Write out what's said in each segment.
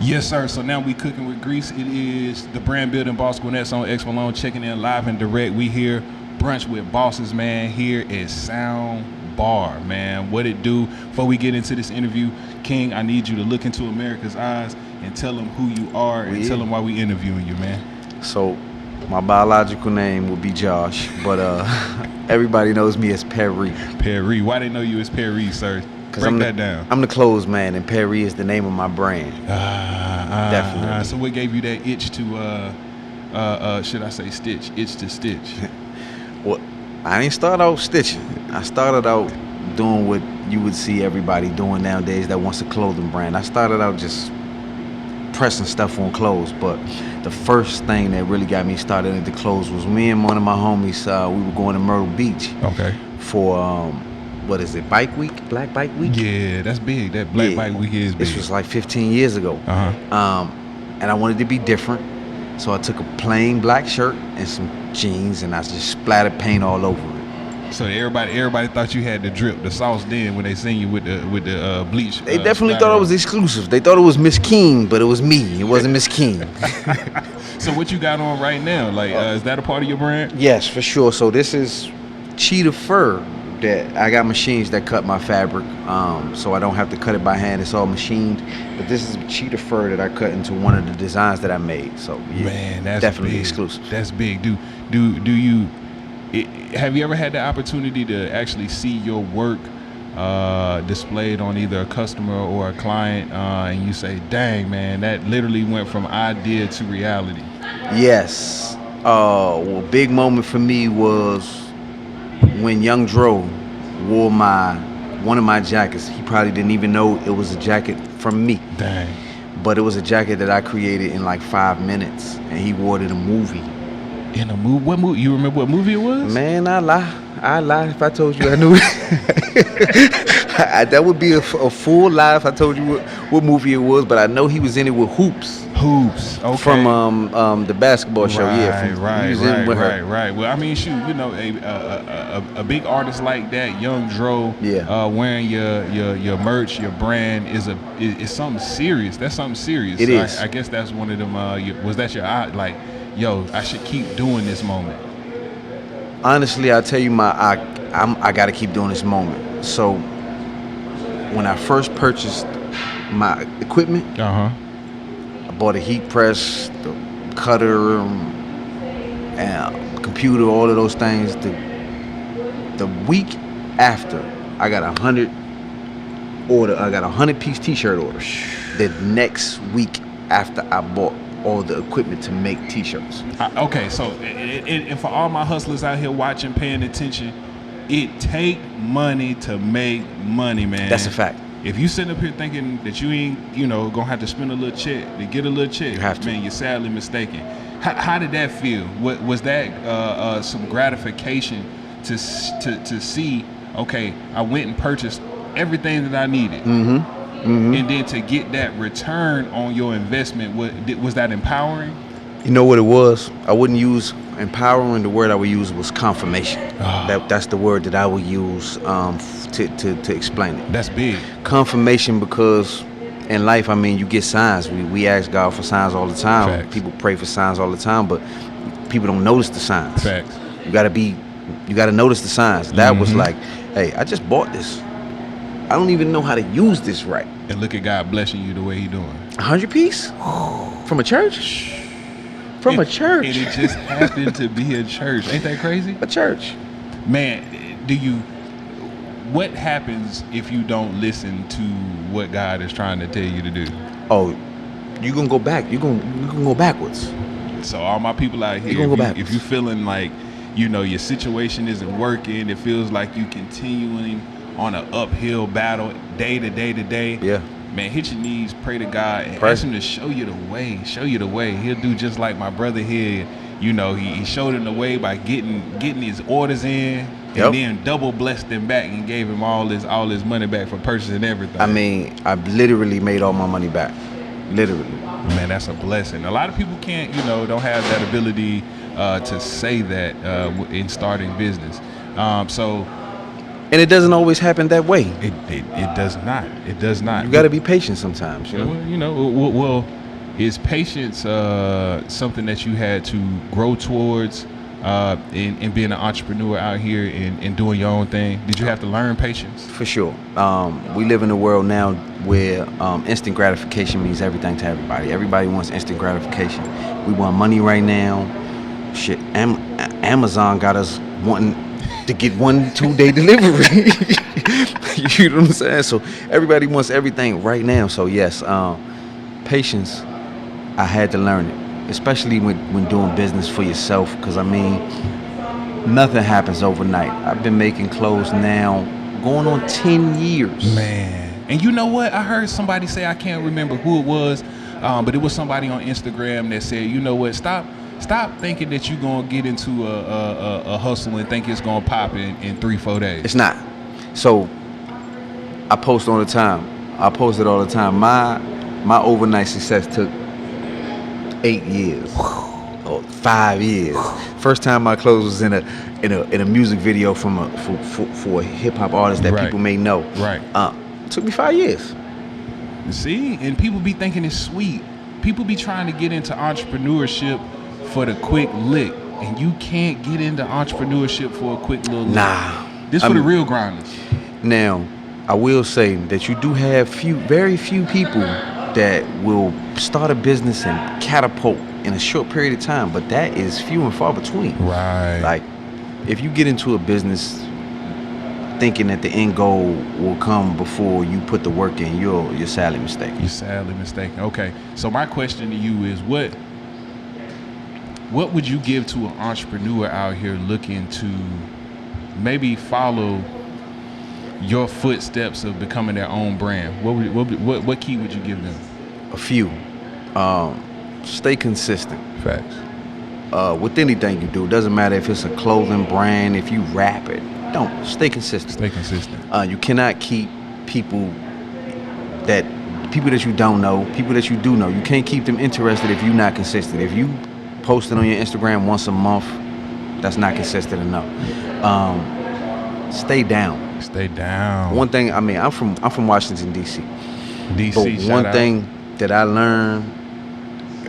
Yes, sir. So now we cooking with grease. It is the brand building Boss Gwinnett on X Malone, checking in live and direct. We here brunch with bosses, man. Here is Sound Bar, man. What it do? Before we get into this interview, King, I need you to look into America's eyes and tell them who you are and tell them why we interviewing you, man. So, my biological name would be Josh, but everybody knows me as Perry. Perry. Why they know you as Perry, sir? Break that down. I'm the clothes man, and Perry is the name of my brand. Definitely. So what gave you that itch to, should I say stitch? Itch to stitch. Well, I ain't start out stitching. I started out doing what you would see everybody doing nowadays that wants a clothing brand. I started out just pressing stuff on clothes, but the first thing that really got me started into clothes was me and one of my homies. We were going to Myrtle Beach. Okay. For what is it, Bike Week? Black Bike Week? Yeah, that's big. That Black Bike Week is big. This was like 15 years ago. And I wanted to be different. So I took a plain black shirt and some jeans and I just splattered paint all over it. So everybody thought you had the drip, the sauce then when they seen you with the bleach. They definitely thought it was exclusive. They thought it was Miss King, but it was me. It wasn't Miss King. So what you got on right now? Like, is that a part of your brand? Yes, for sure. So this is cheetah fur. That I got machines that cut my fabric, so I don't have to cut it by hand. It's all machined. But this is cheetah fur that I cut into one of the designs that I made. So yeah, man, that's definitely big. Exclusive. That's big. Do you have you ever had the opportunity to actually see your work displayed on either a customer or a client, and you say, "Dang, man, that literally went from idea to reality"? Yes. Well, big moment for me was when Young Dro wore one of my jackets. He probably didn't even know it was a jacket from me. Dang. But it was a jacket that I created in like 5 minutes, and he wore it in a movie. In a movie? What movie? You remember what movie it was? Man, I lie if I told you I knew it. That would be a full lie if I told you what movie it was, but I know he was in it with Hoops. Hoops, okay. From the basketball show, right. Well, I mean, shoot, you know, a big artist like that, Young Dro, wearing your merch, your brand is something serious. That's something serious. It is. I guess that's one of them. Was that your like, yo, I should keep doing this moment? Honestly, I tell you, I got to keep doing this moment. So when I first purchased my equipment. Bought a heat press, the cutter, and computer, all of those things. The week after, I got 100 piece t-shirt order. The next week after I bought all the equipment to make t-shirts. Okay, so and for all my hustlers out here watching, paying attention, it take money to make money, man. That's a fact. If you sitting up here thinking that you ain't, gonna have to spend a little check to get a little check, you have to. Man, you're sadly mistaken. How did that feel? Was that some gratification to see? Okay, I went and purchased everything that I needed, and then to get that return on your investment. Was that empowering? You know what it was? I wouldn't use empowering. The word I would use was confirmation. That's the word that I would use to explain it. That's big. Confirmation, because in life, I mean, you get signs. We ask God for signs all the time. Facts. People pray for signs all the time, but people don't notice the signs. Facts. You gotta notice the signs. That was like, hey, I just bought this. I don't even know how to use this right. And look at God blessing you the way He doing. 100 piece from a church. From a church. And it just happened to be a church. Ain't that crazy? A church. Man, what happens if you don't listen to what God is trying to tell you to do? Oh, you're going to go back. You're going to go backwards. So all my people out here, if you feeling like, your situation isn't working, it feels like you continuing on an uphill battle day to day to day. Yeah. Man, hit your knees, pray to God, and ask Him to show you the way. He'll do just like my brother here. He showed him the way by getting his orders in, and then double blessed him back and gave him all his money back for purchasing everything. I mean, I literally made all my money back. Literally. Man, that's a blessing. A lot of people can't, don't have that ability to say that in starting business. So And it doesn't always happen that way. It does not. It does not. You got to be patient sometimes. Well, is patience something that you had to grow towards in being an entrepreneur out here and doing your own thing? Did you have to learn patience? For sure. We live in a world now where instant gratification means everything to everybody. Everybody wants instant gratification. We want money right now. Shit, Amazon got us wanting to get 1-2 day delivery. You know what I'm saying? So everybody wants everything right now. So yes, patience, I had to learn it, especially when doing business for yourself. Because I mean, nothing happens overnight. I've been making clothes now going on 10 years. Man, and you know what? I heard somebody say, I can't remember who it was, but it was somebody on Instagram that said, you know what? Stop thinking that you're gonna get into a hustle and think it's gonna pop in 3-4 days. It's not. So I post all the time. I post it all the time. My overnight success took 8 years or 5 years. First time my clothes was in a music video for a hip hop artist that people may know. Right. It took me 5 years. See, and people be thinking it's sweet. People be trying to get into entrepreneurship for the quick lick, and you can't get into entrepreneurship for a quick little lick. Nah. This for the real grinders. Now, I will say that you do have very few people that will start a business and catapult in a short period of time, but that is few and far between. Right. Like, if you get into a business thinking that the end goal will come before you put the work in, you're sadly mistaken. You're sadly mistaken. Okay. So my question to you is, what would you give to an entrepreneur out here looking to maybe follow your footsteps of becoming their own brand? What key would you give them? A few. Stay consistent. Facts. With anything you do, it doesn't matter if it's a clothing brand, if you rap it. Don't. Stay consistent. Stay consistent. You cannot keep people that you don't know, people that you do know. You can't keep them interested if you're not consistent. If you post it on your Instagram once a month, that's not consistent enough. Stay down. Stay down. One thing, I mean, I'm from Washington, D.C. D.C. But one thing that I learned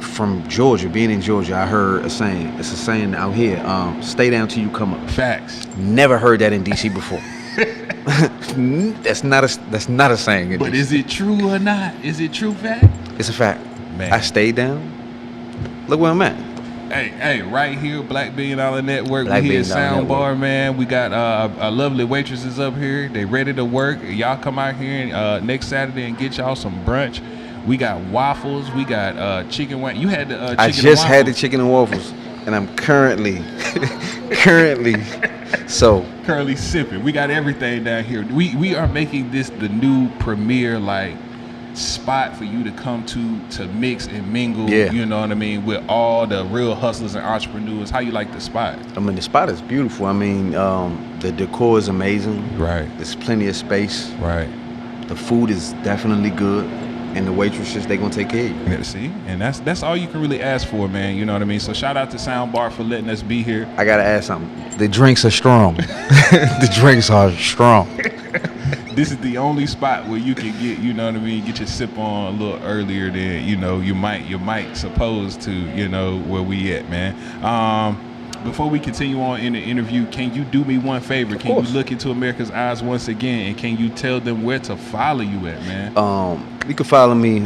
from Georgia, being in Georgia, I heard a saying. It's a saying out here. Stay down till you come up. Facts. Never heard that in D.C. before. That's not a saying in But DC. is it true or not? Is it true fact? It's a fact. Man. I stayed down. Look where I'm at. Hey, right here, Black $1 Billion Network. Black We here at $1 Billion Soundbar, man. We got our lovely waitresses up here. They ready to work. Y'all come out here next Saturday and get y'all some brunch. We got waffles. We got chicken wing. You had the chicken I and just had the waffles. chicken and waffles, and I'm currently Currently sipping. We got everything down here. We are making this the new premier spot for you to come to mix and mingle. Yeah. You know what I mean, with all the real hustlers and entrepreneurs. How you like the spot? I mean, the spot is beautiful. I mean, the decor is amazing. Right. There's plenty of space. Right. The food is definitely good, and the waitresses, they gonna take care of you. Yeah, see, and that's all you can really ask for, man. You know what I mean. So shout out to Soundbar for letting us be here. I gotta add something. The drinks are strong. The drinks are strong. This is the only spot where you can get, you know what I mean, get your sip on a little earlier than you might supposed to, where we at, man. Before we continue on in the interview, can you do me one favor? Can you look into America's eyes once again, and can you tell them where to follow you at, man? You can follow me.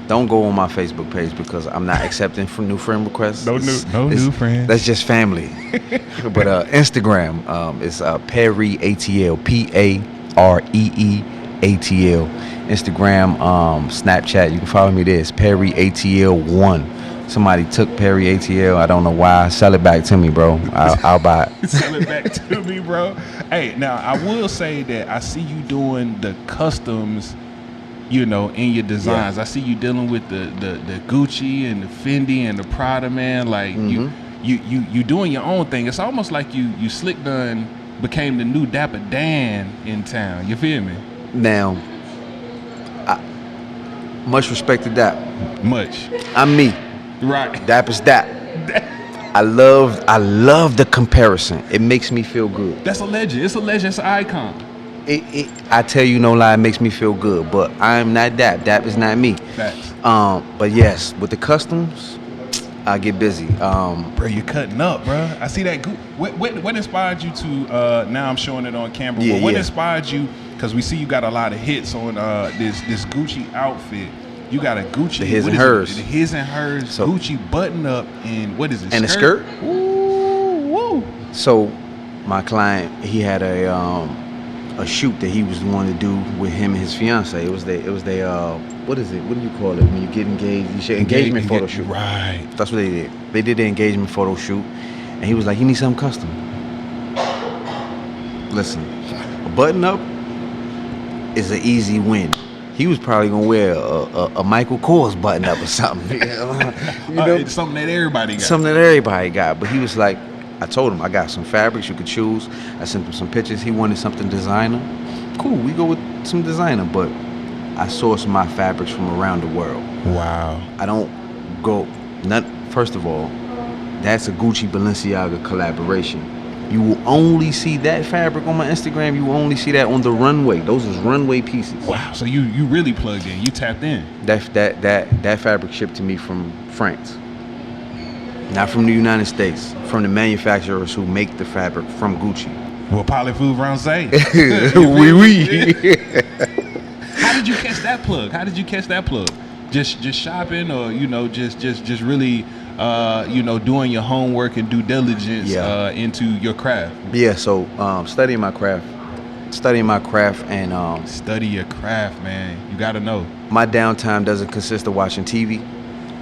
Don't go on my Facebook page because I'm not accepting for new friend requests. No new friends. That's just family. But Instagram is Perry ATL, PAREE ATL. Instagram, Snapchat. You can follow me there. It's Perry ATL1. Somebody took Perry ATL. I don't know why. Sell it back to me, bro. I'll buy it. Sell it back to me, bro. Hey, now I will say that I see you doing the customs, in your designs. Yeah. I see you dealing with the Gucci and the Fendi and the Prada, man. Like you doing your own thing. It's almost like you slick done became the new Dapper Dan in town. You feel me? Now, much respect to Dap. Much. I'm me. Right. Dap is Dap. I love the comparison. It makes me feel good. That's a legend. It's a legend. It's an icon. I tell you no lie, it makes me feel good. But I'm not Dap. Dap is not me. Facts. But yes, with the customs, I get busy. Bro, you're cutting up, bro. I see that. What inspired you to? Now I'm showing it on camera. Yeah, but what yeah. inspired you? Because we see you got a lot of hits on this Gucci outfit. You got a Gucci. The his what and is hers. It? The his and hers. So- Gucci button up and what is it? And a skirt. Ooh, woo. So my client, he had a shoot that he was wanting to do with him and his fiance. It was their what is it? What do you call it when you get engaged? You should engagement photo shoot. Right. That's what they did. They did the engagement photo shoot, and he was like, "You need something custom." Listen, a button up is an easy win. He was probably gonna wear a Michael Kors button up or something. You know? It's something that everybody got. Something that everybody got. But he was like, I told him I got some fabrics you could choose. I sent him some pictures. He wanted something designer. Cool, we go with some designer. But I source my fabrics from around the world. Wow. I don't go. First of all, that's a Gucci Balenciaga collaboration. You will only see that fabric on my Instagram. You will only see that on the runway. Those is runway pieces. Wow. So you really plugged in. You tapped in. That fabric shipped to me from France. Not from the United States. From the manufacturers who make the fabric from Gucci. Well, Parlez-vous français? Oui. How did you catch that plug? Just shopping, or just really doing your homework and due diligence into your craft. Yeah. So studying my craft and study your craft, man. You got to know. My downtime doesn't consist of watching TV.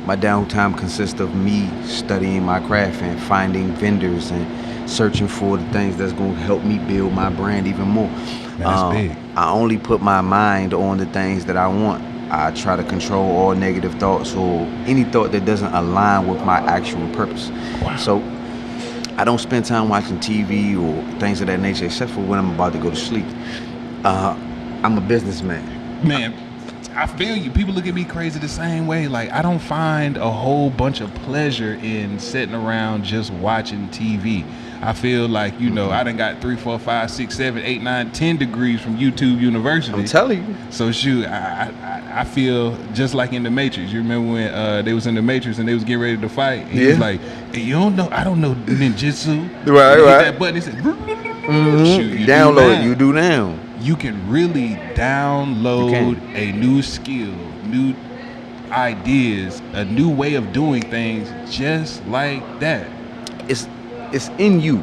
My downtime consists of me studying my craft and finding vendors and searching for the things that's going to help me build my brand even more. That's big. I only put my mind on the things that I want. I try to control all negative thoughts or any thought that doesn't align with my actual purpose. Wow. So I don't spend time watching TV or things of that nature except for when I'm about to go to sleep. I'm a businessman. Man, I feel you. People look at me crazy the same way. Like, I don't find a whole bunch of pleasure in sitting around just watching TV. I feel like, I done got 3, 4, 5, 6, 7, 8, 9, 10 degrees from YouTube University. I'm telling you. So shoot, I feel just like in the Matrix. You remember when they was in the Matrix and they was getting ready to fight? And he was like, hey, you don't know, I don't know ninjutsu. Right. Hit that button, he said, shoot, download it. You do now. You can really download a new skill, new ideas, a new way of doing things just like that. It's in you,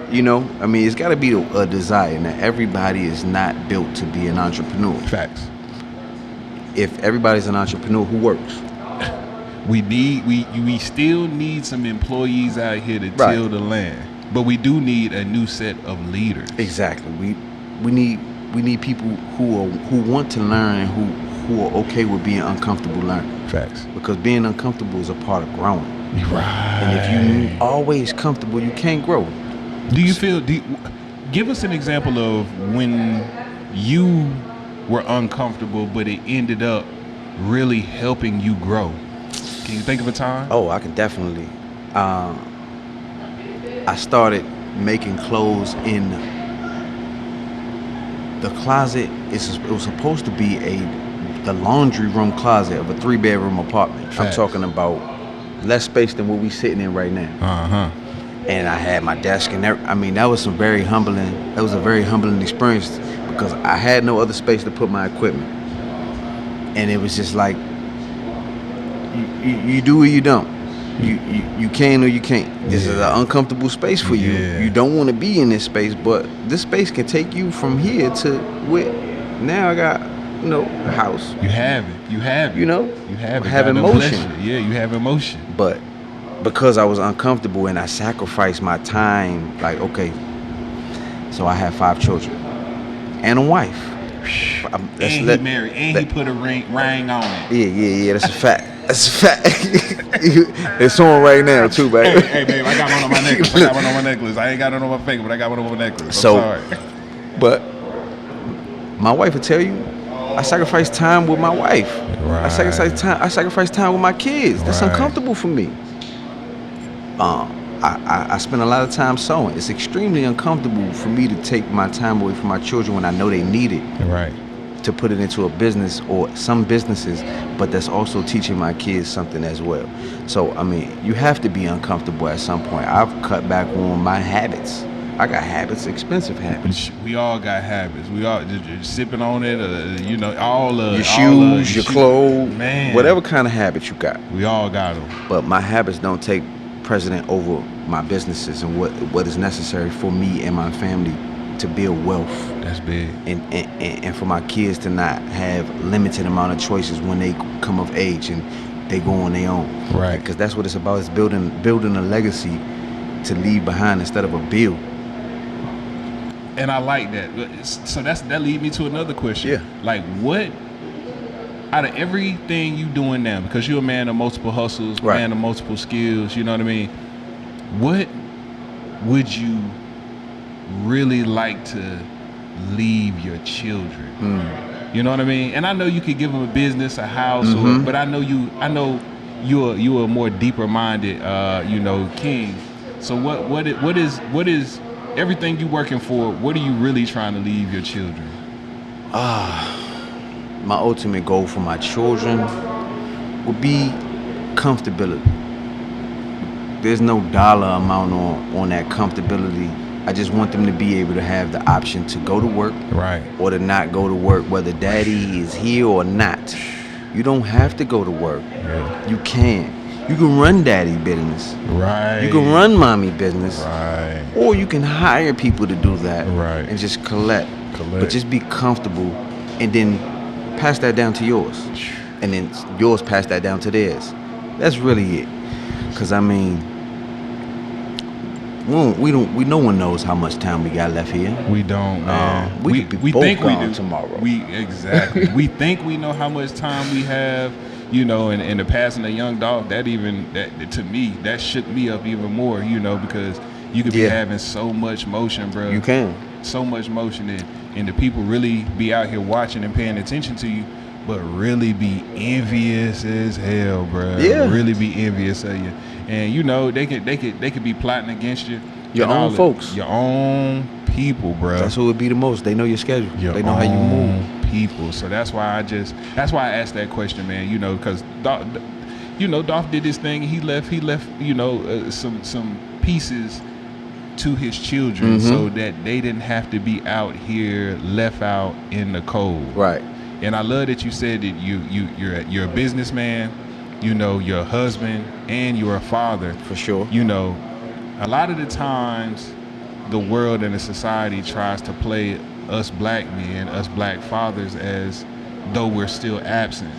I mean, it's got to be a desire. Now, everybody is not built to be an entrepreneur. Facts. If everybody's an entrepreneur, who works? We still need some employees out here to till the land, but we do need a new set of leaders. Exactly. We need people who want to learn and who are okay with being uncomfortable learning. Facts. Because being uncomfortable is a part of growing. Right. And if you're always comfortable, you can't grow. Give us an example of when you were uncomfortable, but it ended up really helping you grow. Can you think of a time? Oh, I can definitely. I started making clothes in the closet. It was supposed to be the laundry room closet of a 3-bedroom apartment. Facts. I'm talking about less space than what we sitting in right now. And I had my desk and that was a very humbling experience because I had no other space to put my equipment. And it was just like, you do or you don't. You can or you can't. This is an uncomfortable space for you. You don't want to be in this space, but this space can take you from here to where now I got, a house. You have it. You have it. You have it. Have emotion. Yeah, you have emotion. But because I was uncomfortable and I sacrificed my time, like, okay, so I have 5 children and a wife. He married, and he put a ring on it. Yeah, that's a fact. That's a fact. It's on right now too, baby. Hey, babe, I got one on my necklace. I ain't got it on my finger, but I got one on my necklace. I'm sorry. But my wife will tell you, I sacrifice time with my wife. Right. I sacrifice time with my kids. That's uncomfortable for me. I I spend a lot of time sewing. It's extremely uncomfortable for me to take my time away from my children when I know they need it. Right. To put it into a business or some businesses, but that's also teaching my kids something as well. So, I mean, you have to be uncomfortable at some point. I've cut back on my habits. I got habits, expensive habits. We all got habits. We all just sipping on it, you know, all your shoes, your clothes, man, whatever kind of habits you got. We all got them. But my habits don't take precedent over my businesses and what is necessary for me and my family to build wealth. That's big. And for my kids to not have limited amount of choices when they come of age and they go on their own. Right. Because that's what it's about, is building a legacy to leave behind instead of a bill. And I like that. So that leads me to another question. Yeah. Like, what out of everything you doing now, because you're a man of multiple hustles, right, man of multiple skills, you know what I mean? What would you really like to leave your children? You know what I mean? And I know you could give them a business, a house, but I know you're a more deeper minded, king. So what is everything you working for? What are you really trying to leave your children? My ultimate goal for my children would be comfortability. There's no dollar amount on that comfortability. I just want them to be able to have the option to go to work, right, or to not go to work, whether daddy is here or not. You don't have to go to work. Yeah. You can. You can run daddy business. Right. You can run mommy business. Right. Or you can hire people to do that. Right. And just collect. But just be comfortable and then pass that down to yours. And then yours pass that down to theirs. That's really it. Because, I mean, no one knows how much time we got left here. We don't, man. We both think gone we do tomorrow. Exactly. We think we know how much time we have, you know, and the passing of young dog, that to me, that shook me up even more, you know, because you could be having so much motion, bro. You can. So much motion, and the people really be out here watching and paying attention to you, but really be envious as hell, bro. Yeah. Really be envious of you. And you know, they could be plotting against you. Your own folks. Your own people, bro. That's who would be the most. They know your schedule. They know how you move. People. So that's why I asked that question, man. You know, because Dolph did this thing. He left, you know, some pieces to his children so that they didn't have to be out here left out in the cold. Right. And I love that you said that you're a businessman, you know, you're a husband, and you're a father. For sure. You know, a lot of the times the world and the society tries to play us black men, us black fathers, as though we're still absent.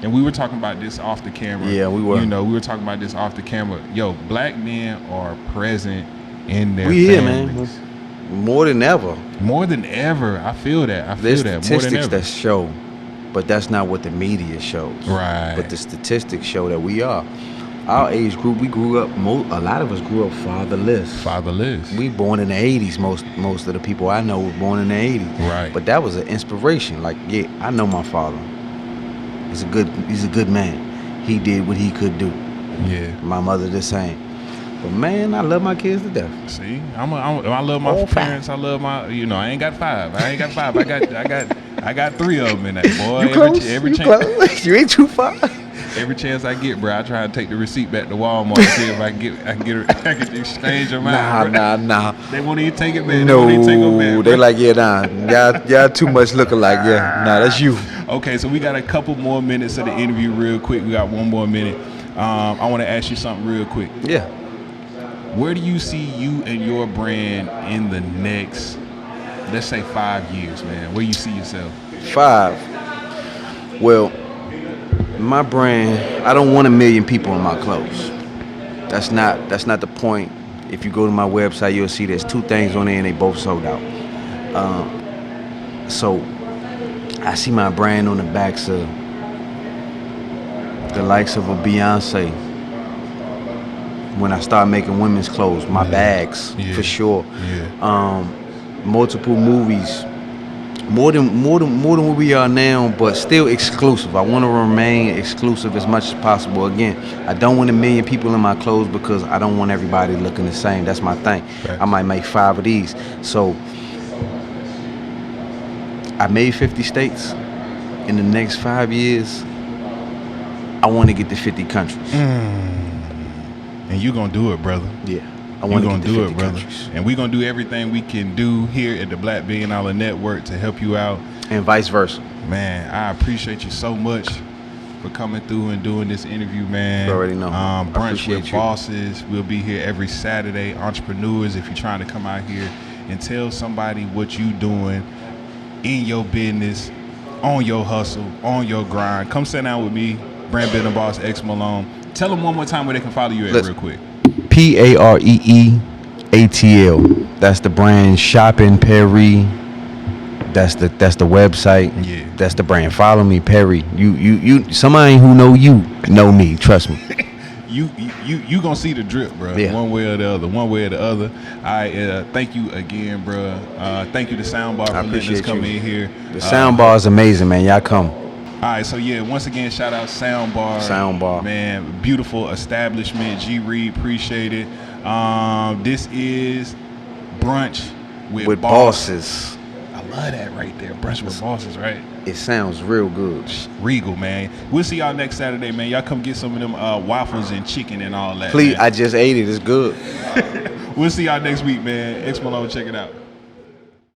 And we were talking about this off the camera. Yeah, we were. You know, we were talking about this off the camera. Yo, black men are present in their families. Here, man. More than ever. More than ever. I feel that. There's more than statistics ever. that show, but that's not what the media shows. Right. But the statistics show that we are. Our age group, we grew up, a lot of us grew up fatherless. Fatherless. We born in the 80s. Most of the people I know were born in the 80s. Right. But that was an inspiration. Like, yeah, I know my father. He's a good man. He did what he could do. Yeah. My mother the same. But man, I love my kids to death. See, I love my parents. I love my, you know, I ain't got five. I got 3 of them in that, boy. You close? You close? You ain't too far. Every chance I get, bro, I try to take the receipt back to Walmart and see if I can exchange them out. Nah. They won't even take it back. No, they won't even take them back, they like, yeah, nah. Y'all too much looking like, yeah. Nah, that's you. Okay, so we got a couple more minutes of the interview real quick. We got one more minute. I want to ask you something real quick. Yeah. Where do you see you and your brand in the next, let's say 5 years, man? Where you see yourself? 5. Well, my brand, I don't want 1 million people in my clothes. That's not the point. If you go to my website, you'll see there's 2 things on there and they both sold out. So I see my brand on the backs of the likes of a Beyonce. When I start making women's clothes, my bags, for sure. Yeah. Multiple movies More than what we are now, but still exclusive. I want to remain exclusive as much as possible. Again, I don't want 1,000,000 people in my clothes because I don't want everybody looking the same. That's my thing. Right. I might make 5 of these. So I made 50 states. In the next 5 years, I want to get to 50 countries. And you gonna do it, brother. Yeah. I want to do it, brother. Countries. And we're gonna do everything we can do here at the Black Billion Dollar Network to help you out. And vice versa. Man, I appreciate you so much for coming through and doing this interview, man. You already know. Brunch with Bosses. We'll be here every Saturday. Entrepreneurs, if you're trying to come out here and tell somebody what you doing in your business, on your hustle, on your grind, come sit down with me, Brand Building Boss X Malone. Tell them one more time where they can follow you at real quick. PAREEATL. That's the brand. Shopping Perry. That's the website. Yeah. That's the brand. Follow me, Perry. You. Somebody who know you know me. Trust me. You gonna see the drip, bro. Yeah. One way or the other. All right. Thank you again, bro. Thank you to Soundbar for letting us come in here. The Soundbar is amazing, man. Y'all come. All right, so yeah, once again, shout out Soundbar. Man, beautiful establishment. G Reed, appreciate it. This is Brunch with Bosses. I love that right there. Brunch with Bosses, right? It sounds real good. Regal, man. We'll see y'all next Saturday, man. Y'all come get some of them waffles and chicken and all that. Please, man. I just ate it. It's good. We'll see y'all next week, man. X Malone, check it out.